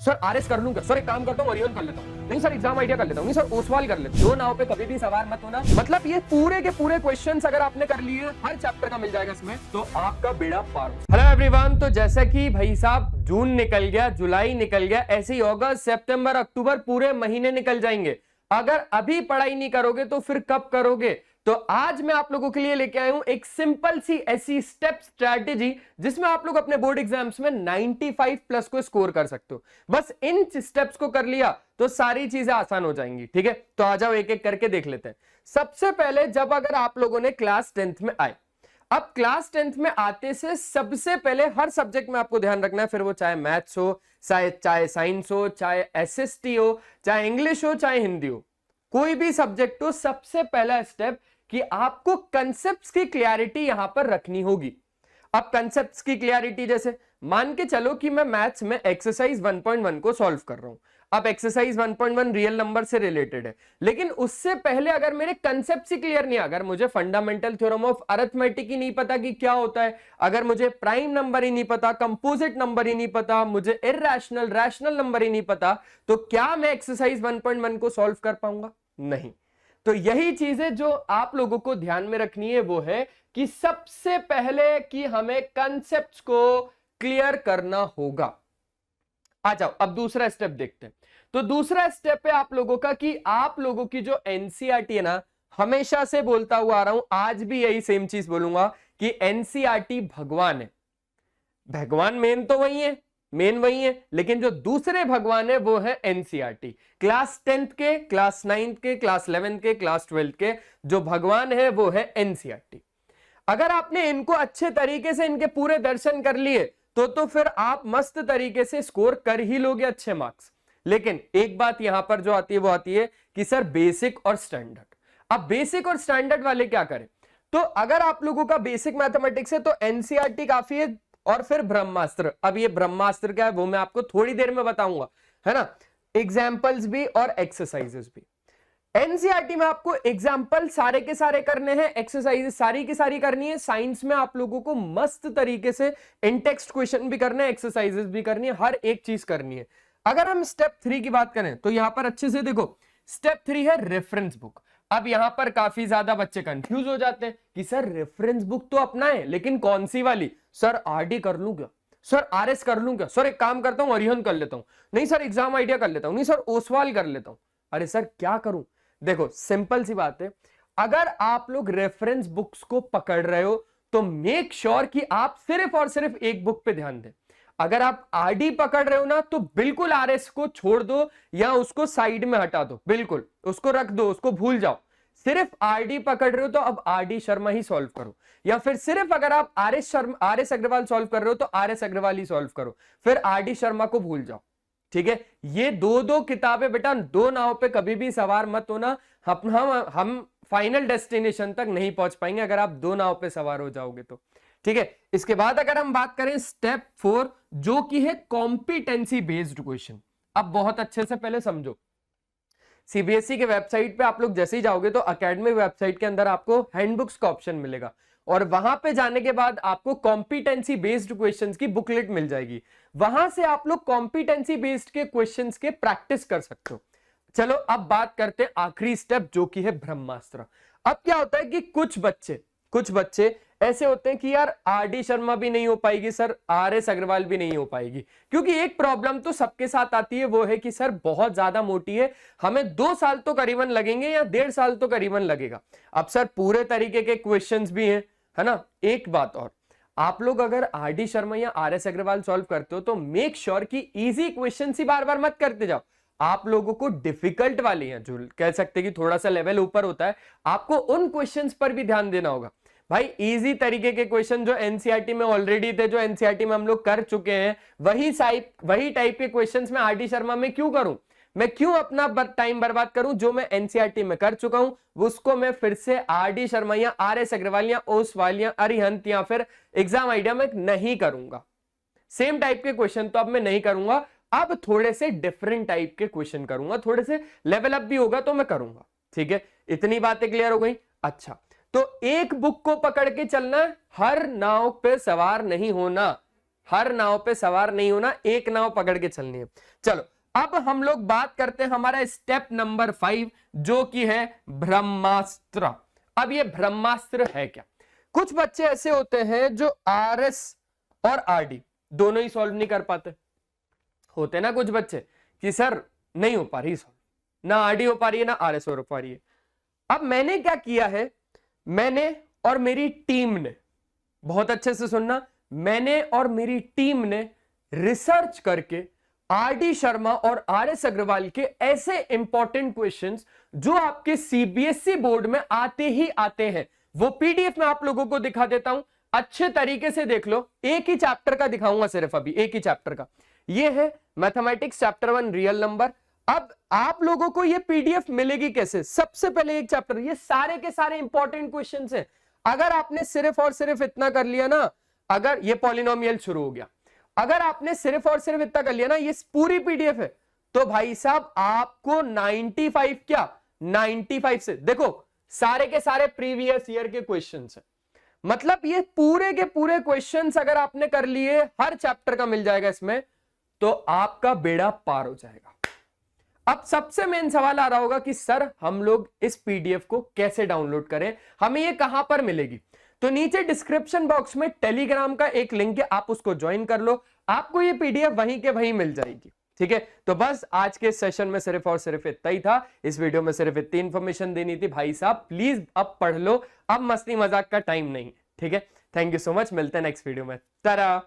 Sir RS कर लूंगा, sir एक काम करता हूँ ओरियन कर लेता हूँ, नहीं सर एग्जाम आइडिया कर लेता हूँ, नहीं सर ओसवाल कर लेता हूँ। दो नाव पे कभी भी सवार मत होना। मतलब ये पूरे के पूरे क्वेश्चंस अगर आपने कर लिए, हर चैप्टर का मिल जाएगा इसमें, तो आपका बेड़ा पार हो। हेलो एवरीवन, तो जैसा कि भाई साहब जून निकल गया, जुलाई निकल गया, ऐसे ही अगस्त, सितंबर, अक्टूबर पूरे महीने निकल जाएंगे। अगर अभी पढ़ाई नहीं करोगे तो फिर कब करोगे? तो आज मैं आप लोगों के लिए लेके आया हूं एक सिंपल सी ऐसी स्टेप स्ट्रैटेजी जिसमें आप लोग अपने बोर्ड एग्जाम्स में 95 प्लस को स्कोर कर सकते हो। बस इन स्टेप्स को कर लिया तो सारी चीजें आसान हो जाएंगी। ठीक है, तो आ जाओ एक एक करके देख लेते हैं। सबसे पहले जब अगर आप लोगों ने क्लास 10th में आए, अब क्लास 10th में आते से सबसे पहले हर सब्जेक्ट में आपको ध्यान रखना है, फिर वो चाहे मैथ्स हो, चाहे साइंस हो, चाहे एसएसटी हो, चाहे इंग्लिश हो, चाहे हिंदी हो, कोई भी सब्जेक्ट हो, सबसे पहला स्टेप कि आपको कंसेप्ट्स की क्लैरिटी यहां पर रखनी होगी। अब कंसेप्ट्स की क्लैरिटी जैसे मान के चलो कि मैं मैथ्स में एक्सरसाइज 1.1 को सॉल्व कर रहा हूं। अब एक्सरसाइज 1.1 रियल नंबर से रिलेटेड है, लेकिन उससे पहले अगर मेरे कंसेप्ट ही क्लियर नहीं, अगर मुझे फंडामेंटल थ्योरम ऑफ अरिथमेटिक ही नहीं पता कि क्या होता है, अगर मुझे प्राइम नंबर ही नहीं पता, कंपोजिट नंबर ही नहीं पता, मुझे इरैशनल रैशनल नंबर ही नहीं पता, तो क्या मैं एक्सरसाइज 1.1 को सॉल्व कर पाऊंगा? नहीं। तो यही चीजें जो आप लोगों को ध्यान में रखनी है वो है कि सबसे पहले कि हमें कंसेप्ट्स को क्लियर करना होगा। आ जाओ अब दूसरा स्टेप देखते हैं। तो दूसरा स्टेप है आप लोगों का कि आप लोगों की जो एनसीईआरटी है ना, हमेशा से बोलता हुआ आ रहा हूं, आज भी यही सेम चीज बोलूंगा कि एनसीईआरटी भगवान है। भगवान मेन तो वही है, मेन वही है, लेकिन जो दूसरे भगवान है वो है एनसीईआरटी। क्लास 10th के, क्लास 9th के, क्लास 11th के, क्लास 12th के जो भगवान है वो है एनसीईआरटी। अगर आपने इनको अच्छे तरीके से इनके पूरे दर्शन कर लिए तो फिर आप मस्त तरीके से स्कोर कर ही लोगे अच्छे मार्क्स। लेकिन एक बात यहां पर जो आती है वो आती है कि सर बेसिक और स्टैंडर्ड। अब बेसिक और स्टैंडर्ड वाले क्या करें? तो अगर आप लोगों का बेसिक मैथमेटिक्स है तो एनसीईआरटी काफी है, और फिर ब्रह्मास्त्र। अब ये ब्रह्मास्त्र क्या है वो मैं आपको थोड़ी देर में बताऊंगा, है ना, एग्जाम्पल्स भी और एक्सरसाइजेस भी। एनसीईआरटी में आपको एग्जाम्पल सारे के सारे करने हैं, एक्सरसाइजेस सारी की सारी करनी है। साइंस में आप लोगों को मस्त तरीके से इन टेक्स्ट क्वेश्चन भी करने हैं, एक्सरसाइजेस भी करनी है, हर एक चीज करनी है। अगर हम स्टेप 3 की बात करें तो यहां पर अच्छे से देखो, स्टेप 3 है रेफरेंस बुक। अब यहां पर काफी ज्यादा बच्चे कंफ्यूज हो जाते हैं कि सर रेफरेंस बुक तो अपना है, लेकिन कौन सी वाली? सर आरडी कर लूं क्या, सर आरएस कर लूं क्या, सर एक काम करता हूं ओरियन कर लेता हूं, नहीं सर एग्जाम आइडिया कर लेता हूं, नहीं सर ओसवाल कर लेता हूं। अरे सर क्या करूं? देखो सिंपल सी बात है, अगर आप लोग रेफरेंस बुक्स को पकड़ रहे हो तो मेक श्योर कि आप सिर्फ और सिर्फ एक बुक पे ध्यान दें। अगर आप आरडी पकड़ रहे हो ना तो बिल्कुल आरएस को छोड़ दो या उसको साइड में हटा दो, बिल्कुल उसको रख दो, उसको भूल जाओ। सिर्फ आरडी पकड़ रहे हो तो अब आरडी शर्मा ही सॉल्व करो, या फिर सिर्फ अगर आप आरएस अग्रवाल सॉल्व कर रहे हो तो आरएस अग्रवाल ही सॉल्व करो, फिर आरडी शर्मा को भूल जाओ। ठीक है, ये दो किताबें बेटा, दो नाव पे कभी भी सवार मत होना। हम फाइनल डेस्टिनेशन तक नहीं पहुंच पाएंगे अगर आप दो नाव पे सवार हो जाओगे तो। ठीक है, इसके बाद अगर हम बात करें स्टेप 4 जो कि है कॉम्पिटेंसी बेस्ड क्वेश्चन। अब बहुत अच्छे से पहले समझो, सीबीएसई के वेबसाइट पे आप लोग जैसे ही जाओगे तो एकेडमिक वेबसाइट के अंदर आपको हैंडबुक्स का ऑप्शन मिलेगा, और वहां पे जाने के बाद आपको कॉम्पिटेंसी बेस्ड क्वेश्चंस की बुकलेट मिल जाएगी। वहां से आप लोग कॉम्पिटेंसी बेस्ड के क्वेश्चंस के प्रैक्टिस कर सकते हो। चलो अब बात करते हैं आखिरी स्टेप जो कि है ब्रह्मास्त्र। अब क्या होता है कि कुछ बच्चे ऐसे होते हैं कि यार आरडी शर्मा भी नहीं हो पाएगी सर, आरएस अग्रवाल भी नहीं हो पाएगी, क्योंकि एक प्रॉब्लम तो सबके साथ आती है, वो है कि सर बहुत ज्यादा मोटी है, हमें 2 साल तो करीबन लगेंगे या 1.5 साल तो करीबन लगेगा। अब सर पूरे तरीके के क्वेश्चंस भी हैं, है ना। एक बात और, आप लोग अगर आरडी शर्मा या आरएस अग्रवाल सॉल्व करते हो तो मेक श्योर कि इजी क्वेश्चन ही बार बार मत करते जाओ। आप लोगों को डिफिकल्ट वाले हैं, जो कह सकते हैं कि थोड़ा सा लेवल ऊपर होता है, आपको उन क्वेश्चंस पर भी ध्यान देना होगा। भाई इजी तरीके के क्वेश्चन जो एनसीईआरटी में ऑलरेडी थे, जो एनसीईआरटी में हम लोग कर चुके हैं, वही टाइप के क्वेश्चंस मैं आरडी शर्मा में क्यों करूं? मैं क्यों अपना टाइम बर्बाद करूं? जो मैं एनसीईआरटी में कर चुका हूं उसको मैं फिर से आरडी शर्मा या आरएस अग्रवाल या ओसवाल या अरिहंत या फिर एग्जाम आइडिया में नहीं करूंगा। सेम टाइप के क्वेश्चन तो अब मैं नहीं करूंगा, अब थोड़े से डिफरेंट टाइप के क्वेश्चन करूंगा, थोड़े से लेवल अप भी होगा तो मैं करूंगा। ठीक है, इतनी बातें क्लियर हो गई। अच्छा, तो एक बुक को पकड़ के चलना, हर नाव पे सवार नहीं होना। हर नाव पे सवार नहीं होना, एक नाव पकड़ के चलनी है। चलो अब हम लोग बात करते हैं हमारा स्टेप नंबर 5 जो कि है ब्रह्मास्त्र। अब ये ब्रह्मास्त्र है क्या? कुछ बच्चे ऐसे होते हैं जो आरएस और आरडी दोनों ही सॉल्व नहीं कर पाते। होते ना कुछ बच्चे कि सर नहीं हो पा रही सॉल्व, ना आरडी हो पा रही है ना आरएस हो पा रही है। अब मैंने क्या किया है, मैंने और मेरी टीम ने, बहुत अच्छे से सुनना, मैंने और मेरी टीम ने रिसर्च करके आरडी शर्मा और आरएस अग्रवाल के ऐसे इंपॉर्टेंट क्वेश्चंस जो आपके सीबीएसई बोर्ड में आते ही आते हैं, वो पीडीएफ में आप लोगों को दिखा देता हूं, अच्छे तरीके से देख लो। एक ही चैप्टर का दिखाऊंगा, सिर्फ अभी एक ही चैप्टर का। ये है मैथमेटिक्स चैप्टर 1 रियल नंबर। अब आप लोगों को ये पीडीएफ मिलेगी कैसे? सबसे पहले एक चैप्टर, ये सारे के सारे इंपॉर्टेंट क्वेश्चंस हैं। अगर आपने सिर्फ और सिर्फ इतना कर लिया ना, अगर ये पॉलिनोमियल शुरू हो गया, अगर आपने सिर्फ और सिर्फ इतना कर लिया ना, ये पूरी पीडीएफ है, तो भाई साहब आपको 95 क्या 95 से देखो सारे के सारे प्रीवियस ईयर के क्वेश्चंस हैं। मतलब ये पूरे के पूरे क्वेश्चंस अगर आपने कर लिए, हर चैप्टर का मिल जाएगा इसमें, तो आपका बेड़ा पार हो जाएगा। अब सबसे मेन सवाल आ रहा होगा कि सर हम लोग इस पीडीएफ को कैसे डाउनलोड करें, हमें ये कहां पर मिलेगी? तो नीचे डिस्क्रिप्शन बॉक्स में टेलीग्राम का एक लिंक है, आप उसको ज्वाइन कर लो, आपको ये पीडीएफ वहीं के वहीं मिल जाएगी। ठीक है, तो बस आज के सेशन में सिर्फ और सिर्फ इतना ही था। इस वीडियो में सिर्फ इतनी इंफॉर्मेशन देनी थी। भाई साहब प्लीज अब पढ़ लो, अब मस्ती मजाक का टाइम नहीं। ठीक है, थैंक यू सो मच, मिलते हैं नेक्स्ट वीडियो में। तारा।